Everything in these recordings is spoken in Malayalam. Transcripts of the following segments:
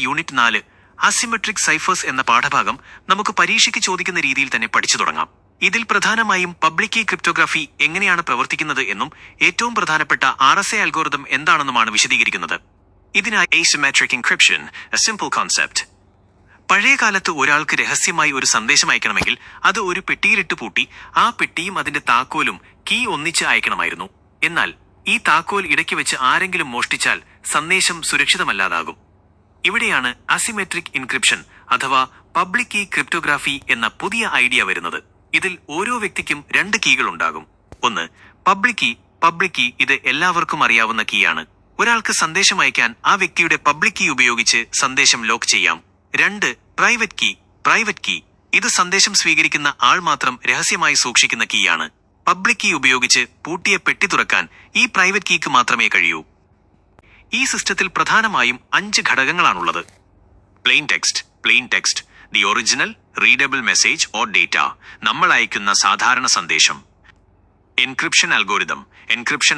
യൂണിറ്റ് 4 അസിമെട്രിക് സൈഫേഴ്സ് എന്ന പാഠഭാഗം നമുക്ക് പരീക്ഷയ്ക്ക് ചോദിക്കുന്ന രീതിയിൽ തന്നെ പഠിച്ചു തുടങ്ങാം. ഇതിൽ പ്രധാനമായും പബ്ലിക് കീ ക്രിപ്റ്റോഗ്രാഫി എങ്ങനെയാണ് പ്രവർത്തിക്കുന്നത് എന്നും ഏറ്റവും പ്രധാനപ്പെട്ട RSA അൽഗോരിതം എന്താണെന്നുമാണ് വിശദീകരിക്കുന്നത്. ഇതിനായി asymmetric encryption, a simple concept. പഴയ കാലത്ത് ഒരാൾക്ക് രഹസ്യമായി ഒരു സന്ദേശം അയക്കണമെങ്കിൽ അത് ഒരു പെട്ടിയിലിട്ട് പൂട്ടി ആ പെട്ടിയും അതിന്റെ താക്കോലും കീ ഒന്നിച്ച് അയക്കണമായിരുന്നു. എന്നാൽ ഈ താക്കോൽ ഇടയ്ക്ക് വെച്ച് ആരെങ്കിലും മോഷ്ടിച്ചാൽ സന്ദേശം സുരക്ഷിതമല്ലാതാകും. ഇവിടെയാണ് അസിമെട്രിക് എൻക്രിപ്ഷൻ അഥവാ പബ്ലിക് കീ ക്രിപ്റ്റോഗ്രാഫി എന്ന പുതിയ ഐഡിയ വരുന്നത്. ഇതിൽ ഓരോ വ്യക്തിക്കും 2 കീകൾ ഉണ്ടാകും. ഒന്ന് പബ്ലിക് കീ, ഇത് എല്ലാവർക്കും അറിയാവുന്ന കീയാണ്. ഒരാൾക്ക് സന്ദേശം അയക്കാൻ ആ വ്യക്തിയുടെ പബ്ലിക് കീ ഉപയോഗിച്ച് സന്ദേശം ലോക്ക് ചെയ്യാം. 2 പ്രൈവറ്റ് കീ, ഇത് സന്ദേശം സ്വീകരിക്കുന്ന ആൾ മാത്രം രഹസ്യമായി സൂക്ഷിക്കുന്ന കീയാണ്. പബ്ലിക് കീ ഉപയോഗിച്ച് പൂട്ടിയ പെട്ടി തുറക്കാൻ ഈ പ്രൈവറ്റ് കീക്ക് മാത്രമേ കഴിയൂ. ഈ സിസ്റ്റത്തിൽ പ്രധാനമായും 5 ഘടകങ്ങളാണുള്ളത്. Plain text, the original readable message or data, നമ്മൾ അയക്കുന്ന സാധാരണ സന്ദേശം. Encryption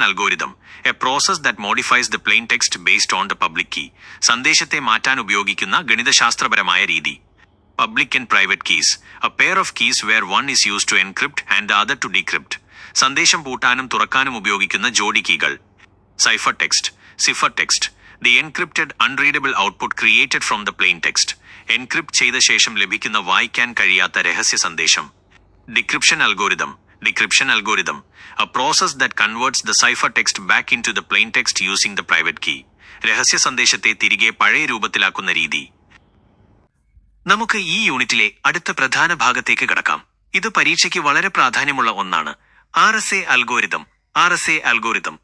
algorithm, a process that modifies the plain text based on the public key, സന്ദേശത്തെ മാറ്റാൻ ഉപയോഗിക്കുന്ന ഗണിതശാസ്ത്രപരമായ രീതി. Public and private keys, a pair of keys where one is used to encrypt and the other to decrypt, സന്ദേശം പൂട്ടാനും തുറക്കാനും ഉപയോഗിക്കുന്ന ജോഡി കീകൾ. Cipher text, the encrypted unreadable output created from the plain text, encrypt ചെയ്ത ശേഷം ലഭിക്കുന്ന വായിക്കാൻ കഴിയാത്ത രഹസ്യ സന്ദേശം. Decryption algorithm, a process that converts the ciphertext back into the plain text using the private key, രഹസ്യ സന്ദേശത്തെ തിരികെ പഴയ രൂപത്തിലാക്കുന്ന രീതി. നമുക്ക് ഈ യൂണിറ്റിലെ അടുത്ത പ്രധാന ഭാഗത്തേക്ക് കടക്കാം. ഇത് പരീക്ഷയ്ക്ക് വളരെ പ്രാധാന്യമുള്ള ഒന്നാണ്. RSA algorithm.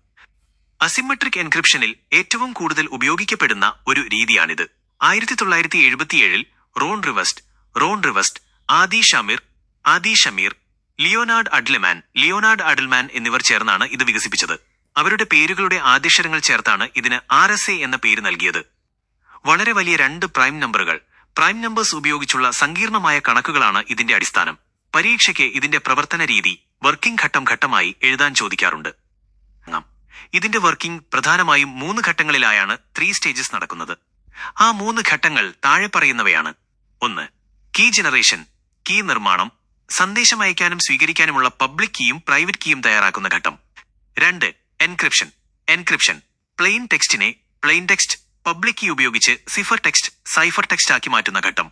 അസിമെട്രിക് എൻക്രിപ്ഷനിൽ ഏറ്റവും കൂടുതൽ ഉപയോഗിക്കപ്പെടുന്ന ഒരു രീതിയാണിത്. 1977 റോൺ റിവസ്റ്റ്, ആദി ഷമീർ, ലിയോനാർഡ് അഡൽമാൻ എന്നിവർ ചേർന്നാണ് ഇത് വികസിപ്പിച്ചത്. അവരുടെ പേരുകളുടെ ആദ്യക്ഷരങ്ങൾ ചേർത്താണ് ഇതിന് RSA എന്ന പേര് നൽകിയത്. വളരെ വലിയ 2 പ്രൈം നമ്പേഴ്സ് ഉപയോഗിച്ചുള്ള സങ്കീർണമായ കണക്കുകളാണ് ഇതിന്റെ അടിസ്ഥാനം. പരീക്ഷയ്ക്ക് ഇതിന്റെ പ്രവർത്തന രീതി വർക്കിംഗ് ഘട്ടമായി എഴുതാൻ ചോദിക്കാറുണ്ട്. ഇതിന്റെ വർക്കിംഗ് പ്രധാനമായും 3 ഘട്ടങ്ങളിലായാണ് 3 സ്റ്റേജസ് നടക്കുന്നത്. ആ 3 ഘട്ടങ്ങൾ താഴെ പറയുന്നവയാണ്. 1 കീ ജനറേഷൻ, കീ നിർമ്മാണം, സന്ദേശം അയക്കാനും സ്വീകരിക്കാനുമുള്ള പബ്ലിക് കീയും പ്രൈവറ്റ് കീയും തയ്യാറാക്കുന്ന ഘട്ടം. 2 encryption, plain text public key ഉപയോഗിച്ച് സൈഫർ ടെക്സ്റ്റ് ആക്കി മാറ്റുന്ന ഘട്ടം.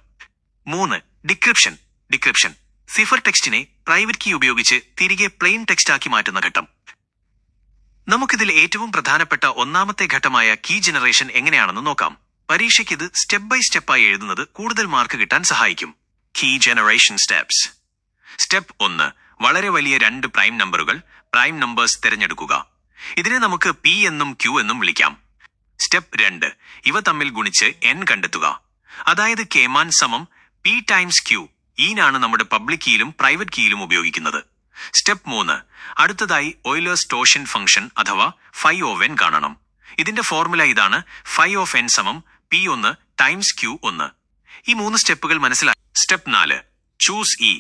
3 ഡിക്രിപ്ഷൻ, സിഫർ ടെക്സ്റ്റിനെ പ്രൈവറ്റ് കീ ഉപയോഗിച്ച് തിരികെ പ്ലെയിൻ ടെക്സ്റ്റ് ആക്കി മാറ്റുന്ന ഘട്ടം. നമുക്കിതിൽ ഏറ്റവും പ്രധാനപ്പെട്ട ഒന്നാമത്തെ ഘട്ടമായ കീ ജനറേഷൻ എങ്ങനെയാണെന്ന് നോക്കാം. പരീക്ഷയ്ക്ക് ഇത് സ്റ്റെപ്പ് ബൈ സ്റ്റെപ്പായി എഴുതുന്നത് കൂടുതൽ മാർക്ക് കിട്ടാൻ സഹായിക്കും. Key generation steps. സ്റ്റെപ്പ് 1, വളരെ വലിയ 2 പ്രൈം നമ്പേഴ്സ് തിരഞ്ഞെടുക്കുക. ഇതിനെ നമുക്ക് P എന്നും Q എന്നും വിളിക്കാം. സ്റ്റെപ്പ് 2, ഇവ തമ്മിൽ ഗുണിച്ച് n കണ്ടെത്തുക. അതായത് കേമാൻ സമം P ടൈംസ് Q. ഈനാണ് നമ്മുടെ പബ്ലിക് കീയിലും പ്രൈവറ്റ് കീയിലും ഉപയോഗിക്കുന്നത്. സ്റ്റെപ്പ് 3, അടുത്തതായി ഓയിലേഴ്സ് ടോർഷൻ ഫംഗ്ഷൻ അഥവാ ഫൈ ഓഫ് n കാണണം. ഇതിന്റെ ഫോർമുല ഇതാണ്: ഫൈ ഓഫ് n സമം P1 ടൈംസ് Q1. ഈ 3 സ്റ്റെപ്പുകൾ മനസ്സിലായി. Step 4, choose E,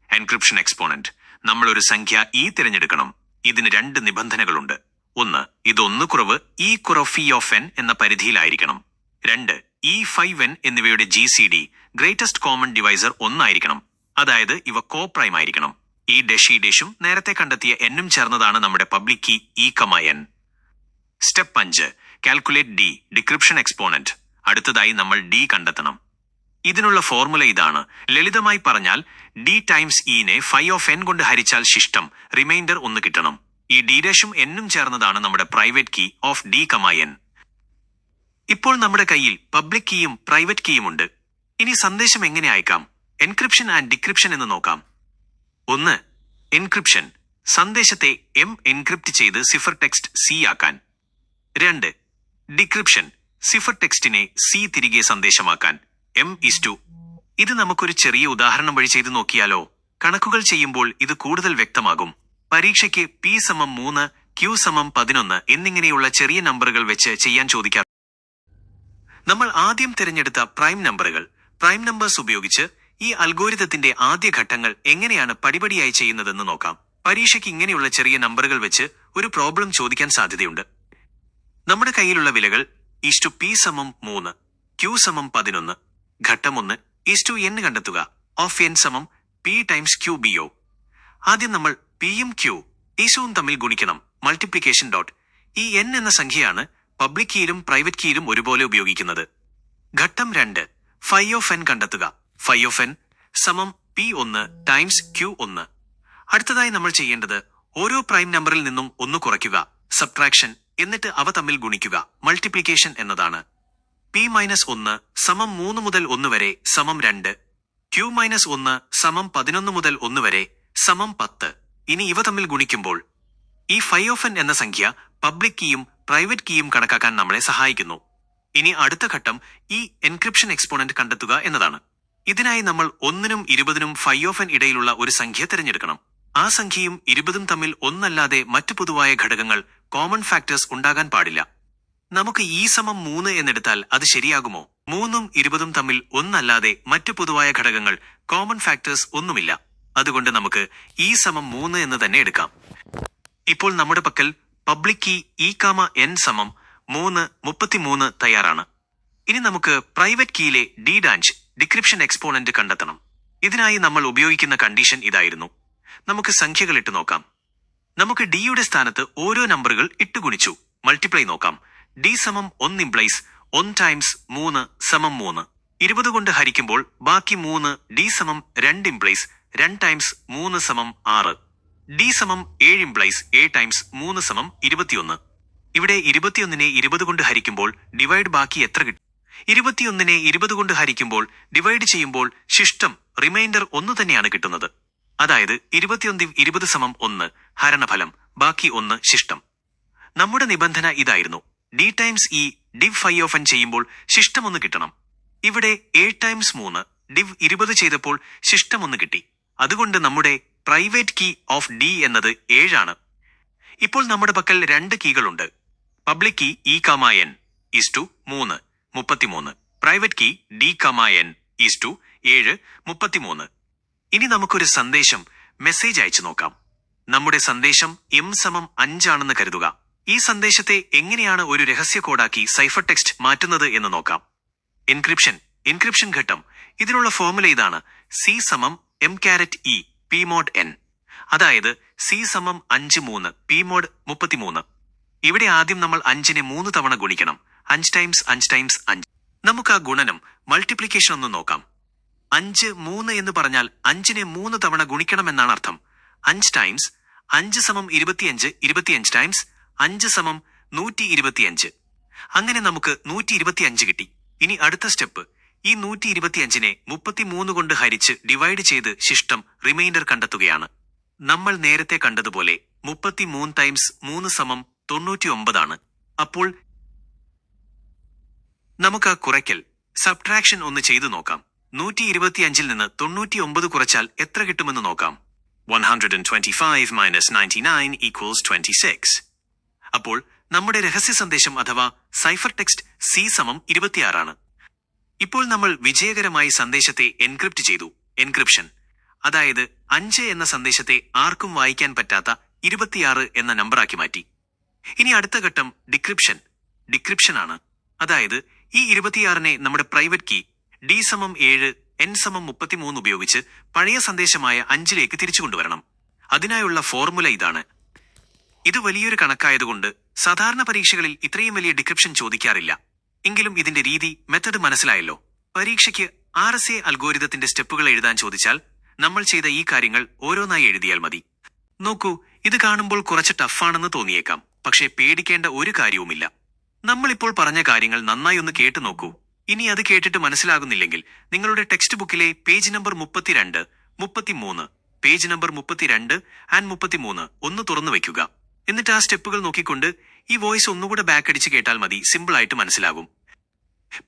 encryption exponent. നമ്മൾ ഒരു സംഖ്യ E തിരഞ്ഞെടുക്കണം. ഇതിന് 2 നിബന്ധനകളുണ്ട്. 1, ഇത് 1 കുറവ് E കുറവ് ഫി ഓഫ് n എന്ന പരിധിയിലായിരിക്കണം. 2, E5n എന്നിവയുടെ GCD ഗ്രേറ്റസ്റ്റ് കോമൺ ഡിവൈസർ 1 ആയിരിക്കണം. അതായത് ഇവ കോ പ്രൈം ആയിരിക്കണം. ഈ ഡെഷും നേരത്തെ കണ്ടെത്തിയ എന്നും ചേർന്നതാണ് നമ്മുടെ public key E,n. Step 5, calculate D, decryption exponent. അടുത്തതായി നമ്മൾ D കണ്ടെത്തണം. ഇതിനുള്ള ഫോർമുല ഇതാണ്. ലളിതമായി പറഞ്ഞാൽ D ടൈംസ് E-നെ ഫൈ ഓഫ് n കൊണ്ട് ഹരിച്ചാൽ ശിഷ്ടം റിമൈൻഡർ 1 കിട്ടണം. ഈ D' എന്നും ചേർന്നതാണ് നമ്മുടെ പ്രൈവറ്റ് കീ ഓഫ് D,n. ഇപ്പോൾ നമ്മുടെ കയ്യിൽ പബ്ലിക് കീയും പ്രൈവറ്റ് കീയും ഉണ്ട്. ഇനി സന്ദേശം എങ്ങനെ അയക്കാം? എൻക്രിപ്ഷൻ ആൻഡ് ഡിക്രിപ്ഷൻ എന്ന് നോക്കാം. 1 എൻക്രിപ്ഷൻ, സന്ദേശത്തെ M എൻക്രിപ്റ്റ് ചെയ്ത് സിഫർ ടെക്സ്റ്റ് C ആക്കാൻ. 2 ഡിക്രിപ്ഷൻ, സിഫർ ടെക്സ്റ്റിനെ C തിരികെ സന്ദേശമാക്കാൻ. M:2. ഇത് നമുക്കൊരു ചെറിയ ഉദാഹരണം വഴി ചെയ്തു നോക്കിയാലോ? കണക്കുകൾ ചെയ്യുമ്പോൾ ഇത് കൂടുതൽ വ്യക്തമാകും. പരീക്ഷയ്ക്ക് P=3, Q=11 എന്നിങ്ങനെയുള്ള ചെറിയ നമ്പറുകൾ വെച്ച് ചെയ്യാൻ ചോദിക്കാം. നമ്മൾ ആദ്യം തിരഞ്ഞെടുത്ത പ്രൈം നമ്പേഴ്സ് ഉപയോഗിച്ച് ഈ അൽഗോരിതത്തിന്റെ ആദ്യ ഘട്ടങ്ങൾ എങ്ങനെയാണ് പടിപടിയായി ചെയ്യുന്നതെന്ന് നോക്കാം. പരീക്ഷയ്ക്ക് ഇങ്ങനെയുള്ള ചെറിയ നമ്പറുകൾ വെച്ച് ഒരു പ്രോബ്ലം ചോദിക്കാൻ സാധ്യതയുണ്ട്. നമ്മുടെ കയ്യിലുള്ള വിലകൾ P=3. Q സമം 11. ഘട്ടം 1 n കണ്ടെത്തുക. ഓഫ് n സമം P ടൈംസ് Q BO. ആദ്യം നമ്മൾ പിയും ക്യൂ ഈസുവും തമ്മിൽ ഗുണിക്കണം. Multiplication dot. ഈ n എന്ന സംഖ്യയാണ് പബ്ലിക് കീയിലും പ്രൈവറ്റ് കീയിലും ഒരുപോലെ ഉപയോഗിക്കുന്നത്. ഘട്ടം 2 ഫൈ ഓഫ് n കണ്ടെത്തുക. ഫൈ ഓഫ് n സമം P1 ടൈംസ് Q1. അടുത്തതായി നമ്മൾ ചെയ്യേണ്ടത് ഓരോ പ്രൈം നമ്പറിൽ നിന്നും 1 കുറയ്ക്കുക. സബ്ട്രാക്ഷൻ. എന്നിട്ട് അവ തമ്മിൽ ഗുണിക്കുക. മൾട്ടിപ്ലിക്കേഷൻ എന്നതാണ്. P-1 സമം 3 മുതൽ 1 വരെ സമം 2. Q-1 സമം 11 മുതൽ 1 വരെ സമം 10. ഇനി ഇവ തമ്മിൽ ഗുണിക്കുമ്പോൾ ഈ ഫൈ ഓഫ് n എന്ന സംഖ്യ പബ്ലിക് കീയും പ്രൈവറ്റ് കീയും കണക്കാക്കാൻ നമ്മളെ സഹായിക്കുന്നു. ഇനി അടുത്ത ഘട്ടം ഈ എൻക്രിപ്ഷൻ എക്സ്പോണന്റ് കണ്ടെത്തുക എന്നതാണ്. ഇതിനായി നമ്മൾ 1നും 20നും ഫൈ ഓഫ് n ഇടയിലുള്ള ഒരു സംഖ്യ തിരഞ്ഞെടുക്കണം. ആ സംഖ്യയും 20ഉം തമ്മിൽ ഒന്നല്ലാതെ മറ്റു പൊതുവായ ഘടകങ്ങൾ കോമൺ ഫാക്ടേഴ്സ് ഉണ്ടാകാൻ പാടില്ല. നമുക്ക് ഈ സമം 3 എന്നെടുത്താൽ അത് ശരിയാകുമോ? 3ഉം 20ഉം തമ്മിൽ ഒന്നല്ലാതെ മറ്റു പൊതുവായ ഘടകങ്ങൾ കോമൺ ഫാക്ടേഴ്സ് ഒന്നുമില്ല. അതുകൊണ്ട് നമുക്ക് ഈ സമം 3 എന്ന് തന്നെ എടുക്കാം. ഇപ്പോൾ നമ്മുടെ പക്കൽ പബ്ലിക് കീ n സമം 33 തയ്യാറാണ്. ഇനി നമുക്ക് പ്രൈവറ്റ് കീയിലെ ഡിക്രിപ്ഷൻ എക്സ്പോണന്റ് കണ്ടെത്തണം. ഇതിനായി നമ്മൾ ഉപയോഗിക്കുന്ന കണ്ടീഷൻ ഇതായിരുന്നു. നമുക്ക് സംഖ്യകൾ ഇട്ട് നോക്കാം. നമുക്ക് ഡിയുടെ സ്ഥാനത്ത് ഓരോ നമ്പറുകൾ ഇട്ട് ഗുണിച്ചു. മൾട്ടിപ്ലൈ നോക്കാം. ഡി സമം 1 ഇംപ്ലൈസ് 1 ടൈംസ് 3 സമം 3. 20 കൊണ്ട് ഹരിക്കുമ്പോൾ ബാക്കി 3. ഡി സമം 2 ഇംപ്ലൈസ് 2 ടൈംസ് 3 സമം 6. ഡി സമം 7 ഇംപ്ലൈസ് 7 ടൈംസ് 3 സമം 21. ഇവിടെ 21നെ 20 കൊണ്ട് ഹരിക്കുമ്പോൾ ഡിവൈഡ് ബാക്കി എത്ര കിട്ടും? 21നെ 20 കൊണ്ട് ഹരിക്കുമ്പോൾ ഡിവൈഡ് ചെയ്യുമ്പോൾ ശിഷ്ടം റിമൈൻഡർ 1 തന്നെയാണ് കിട്ടുന്നത്. അതായത് 21 20 സമം 1 ഹരണഫലം ബാക്കി 1 ശിഷ്ടം. നമ്മുടെ നിബന്ധന ഇതായിരുന്നു. D times div phi of n ചെയ്യുമ്പോൾ ശിഷ്ടം 1 കിട്ടണം. ഇവിടെ 7 ടൈംസ് 3 ഡിവ് 20 ചെയ്തപ്പോൾ ശിഷ്ടം 1 കിട്ടി. അതുകൊണ്ട് നമ്മുടെ പ്രൈവറ്റ് കീ ഓഫ് ഡി എന്നത് 7 ആണ്. ഇപ്പോൾ നമ്മുടെ പക്കൽ 2 കീകളുണ്ട്. Public key n is to 3 33. Private key n is to 7 33. ഇനി നമുക്കൊരു സന്ദേശം മെസ്സേജ് അയച്ചു നോക്കാം. നമ്മുടെ സന്ദേശം m സമം 5 ആണെന്ന് കരുതുക. ഈ സന്ദേശത്തെ എങ്ങനെയാണ് ഒരു രഹസ്യ കോഡാക്കി സൈഫർ ടെക്സ്റ്റ് മാറ്റുന്നത് എന്ന് നോക്കാം. എൻക്രിപ്ഷൻ ഘട്ടം. ഇതിനുള്ള ഫോർമുല ഇതാണ്. C സമം m⁻e p mod n. അതായത് C സമം 5 3 p mod 33. ഇവിടെ ആദ്യം നമ്മൾ 5നെ 3 തവണ ഗുണിക്കണം. 5 ടൈംസ് 5 ടൈംസ് 5. നമുക്ക് ആ ഗുണനം മൾട്ടിപ്ലിക്കേഷൻ ഒന്ന് നോക്കാം. 5 3 എന്ന് പറഞ്ഞാൽ 5നെ 3 തവണ ഗുണിക്കണമെന്നാണ് അർത്ഥം. 5 ടൈംസ് 5 സമം 25 25 ടൈംസ് 5 സമം 125. അങ്ങനെ നമുക്ക് 125 കിട്ടി. ഇനി അടുത്ത സ്റ്റെപ്പ്. ഈ 125നെ 33 കൊണ്ട് ഹരിച്ച് ഡിവൈഡ് ചെയ്ത് ശിഷ്ടം റിമൈൻഡർ കണ്ടെത്തുകയാണ്. നമ്മൾ നേരത്തെ കണ്ടതുപോലെ 33 ടൈംസ് 3 സമം 99 ആണ്. അപ്പോൾ നമുക്ക് ആ കുറയ്ക്കൽ സബ്ട്രാക്ഷൻ ഒന്ന് ചെയ്തു നോക്കാം. 125ൽ നിന്ന് 99 കുറച്ചാൽ എത്ര കിട്ടുമെന്ന് നോക്കാം. 125 minus 99 equals 26. അപ്പോൾ നമ്മുടെ രഹസ്യ സന്ദേശം അഥവാ സൈഫർ ടെക്സ്റ്റ് C സമം 26 ആണ്. ഇപ്പോൾ നമ്മൾ വിജയകരമായി സന്ദേശത്തെ എൻക്രിപ്റ്റ് ചെയ്തു. എൻക്രിപ്ഷൻ. അതായത് 5 എന്ന സന്ദേശത്തെ ആർക്കും വായിക്കാൻ പറ്റാത്ത 26 എന്ന നമ്പറാക്കി മാറ്റി. ഇനി അടുത്ത ഘട്ടം ഡിക്രിപ്ഷൻ ആണ്. അതായത് ഈ 26നെ നമ്മുടെ പ്രൈവറ്റ് കീ D സമം 7 n സമം 33 ഉപയോഗിച്ച് പഴയ സന്ദേശമായ 5ലേക്ക് തിരിച്ചു കൊണ്ടുവരണം. അതിനായുള്ള ഫോർമുല ഇതാണ്. ഇത് വലിയൊരു കണക്കായതുകൊണ്ട് സാധാരണ പരീക്ഷകളിൽ ഇത്രയും വലിയ ഡിക്രിപ്ഷൻ ചോദിക്കാറില്ല. എങ്കിലും ഇതിന്റെ മെത്തഡ് മനസ്സിലായല്ലോ. പരീക്ഷയ്ക്ക് RSA അൽഗോരിതത്തിന്റെ സ്റ്റെപ്പുകൾ എഴുതാൻ ചോദിച്ചാൽ നമ്മൾ ചെയ്ത ഈ കാര്യങ്ങൾ ഓരോന്നായി എഴുതിയാൽ മതി. നോക്കൂ, ഇത് കാണുമ്പോൾ കുറച്ച് ടഫാണെന്ന് തോന്നിയേക്കാം. പക്ഷേ പേടിക്കേണ്ട ഒരു കാര്യവുമില്ല. നമ്മളിപ്പോൾ പറഞ്ഞ കാര്യങ്ങൾ നന്നായി ഒന്ന് കേട്ടു നോക്കൂ. ഇനി അത് കേട്ടിട്ട് മനസ്സിലാകുന്നില്ലെങ്കിൽ നിങ്ങളുടെ ടെക്സ്റ്റ് ബുക്കിലെ page number 32 33 page number 32 and 33 ഒന്ന് തുറന്നു വയ്ക്കുക. എന്നിട്ട് ആ സ്റ്റെപ്പുകൾ നോക്കിക്കൊണ്ട് ഈ വോയിസ് ഒന്നുകൂടെ ബാക്ക് അടിച്ച് കേട്ടാൽ മതി. സിമ്പിളായിട്ട് മനസ്സിലാകും.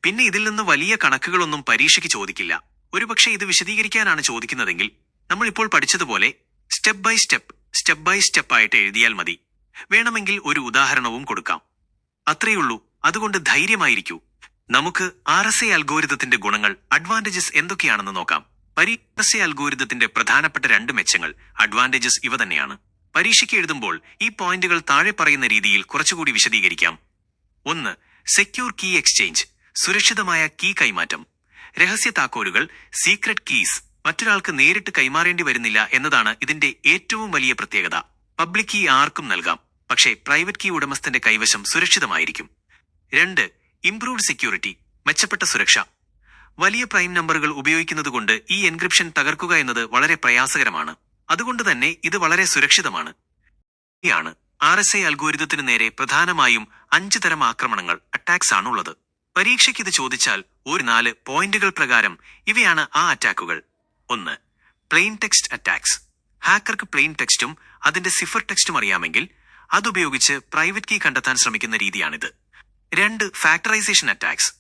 പിന്നെ ഇതിൽ നിന്ന് വലിയ കണക്കുകളൊന്നും പരീക്ഷയ്ക്ക് ചോദിക്കില്ല. ഒരുപക്ഷെ ഇത് വിശദീകരിക്കാനാണ് ചോദിക്കുന്നതെങ്കിൽ നമ്മൾ ഇപ്പോൾ പഠിച്ചതുപോലെ സ്റ്റെപ്പ് ബൈ സ്റ്റെപ്പ് ആയിട്ട് എഴുതിയാൽ മതി. വേണമെങ്കിൽ ഒരു ഉദാഹരണവും കൊടുക്കാം. അത്രയുള്ളൂ. അതുകൊണ്ട് ധൈര്യമായിരിക്കൂ. നമുക്ക് RSA അൽഗോരിതത്തിന്റെ ഗുണങ്ങൾ, അഡ്വാൻറ്റേജസ് എന്തൊക്കെയാണെന്ന് നോക്കാം. RSA അൽഗോരിതത്തിന്റെ പ്രധാനപ്പെട്ട 2 മെച്ചങ്ങൾ, അഡ്വാൻറ്റേജസ് ഇവ തന്നെയാണ്. പരീക്ഷയ്ക്ക് എഴുതുമ്പോൾ ഈ പോയിന്റുകൾ താഴെ പറയുന്ന രീതിയിൽ കുറച്ചുകൂടി വിശദീകരിക്കാം. 1. Secure key exchange. സുരക്ഷിതമായ കീ കൈമാറ്റം. രഹസ്യ താക്കോലുകൾ, സീക്രട്ട് കീസ്, മറ്റൊരാൾക്ക് നേരിട്ട് കൈമാറേണ്ടി വരുന്നില്ല എന്നതാണ് ഇതിന്റെ ഏറ്റവും വലിയ പ്രത്യേകത. പബ്ലിക് കീ ആർക്കും നൽകാം, പക്ഷേ പ്രൈവറ്റ് കീ ഉടമസ്ഥന്റെ കൈവശം സുരക്ഷിതമായിരിക്കും. 2. ഇംപ്രൂവ്ഡ് സെക്യൂരിറ്റി, മെച്ചപ്പെട്ട സുരക്ഷ. വലിയ പ്രൈം നമ്പറുകൾ ഉപയോഗിക്കുന്നതുകൊണ്ട് ഈ എൻക്രിപ്ഷൻ തകർക്കുക എന്നത് വളരെ പ്രയാസകരമാണ്. അതുകൊണ്ട് തന്നെ ഇത് വളരെ സുരക്ഷിതമാണ്. ാണ് RSA അൽഗോരിതത്തിന് നേരെ പ്രധാനമായും 5 തരം ആക്രമണങ്ങൾ, അറ്റാക്സ് ആണുള്ളത്. പരീക്ഷയ്ക്ക് ഇത് ചോദിച്ചാൽ ഒരു 4 പോയിന്റുകൾ പ്രകാരം ഇവയാണ് ആ അറ്റാക്കുകൾ. 1. Plain text attacks. ഹാക്കർക്ക് പ്ലെയിൻ ടെക്സ്റ്റും അതിന്റെ സിഫർ ടെക്സ്റ്റും അറിയാമെങ്കിൽ അതുപയോഗിച്ച് പ്രൈവറ്റ് കീ കണ്ടെത്താൻ ശ്രമിക്കുന്ന രീതിയാണിത്. 2. Factorisation attacks.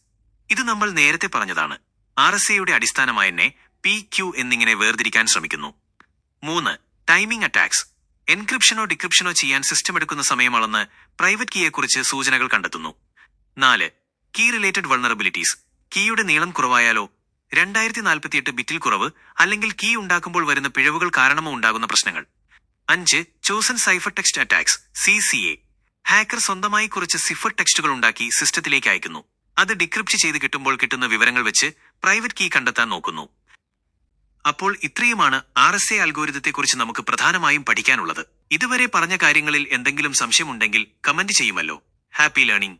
ഇത് നമ്മൾ നേരത്തെ പറഞ്ഞതാണ്. RSAയുടെ അടിസ്ഥാനമായെന്നെ PQ എന്നിങ്ങനെ വേർതിരിക്കാൻ ശ്രമിക്കുന്നു. 3. Timing attacks. എൻക്രിപ്ഷനോ ഡിക്രിപ്ഷനോ ചെയ്യാൻ സിസ്റ്റം എടുക്കുന്ന സമയം അളന്ന് പ്രൈവറ്റ് കീയെക്കുറിച്ച് സൂചനകൾ കണ്ടെത്തുന്നു. 4. Key related vulnerabilities. കീയുടെ നീളം കുറവായാലോ, 2048 ബിറ്റിൽ കുറവ്, അല്ലെങ്കിൽ കീ ഉണ്ടാക്കുമ്പോൾ വരുന്ന പിഴവുകൾ കാരണമോ ഉണ്ടാകുന്ന പ്രശ്നങ്ങൾ. 5. Chosen cipher text attacks, CCA. Hacker സ്വന്തമായി കുറച്ച് സിഫർ ടെക്സ്റ്റുകൾ ഉണ്ടാക്കി സിസ്റ്റത്തിലേക്ക് അയക്കുന്നു. അത് ഡിക്രിപ്റ്റ് ചെയ്ത് കിട്ടുമ്പോൾ കിട്ടുന്ന വിവരങ്ങൾ വെച്ച് പ്രൈവറ്റ് കീ കണ്ടെത്താൻ നോക്കുന്നു. അപ്പോൾ ഇത്രയുമാണ് RSA അൽഗോരിതത്തെക്കുറിച്ച് നമുക്ക് പ്രധാനമായും പഠിക്കാനുള്ളത്. ഇതുവരെ പറഞ്ഞ കാര്യങ്ങളിൽ എന്തെങ്കിലും സംശയമുണ്ടെങ്കിൽ കമന്റ് ചെയ്യുമല്ലോ. Happy learning.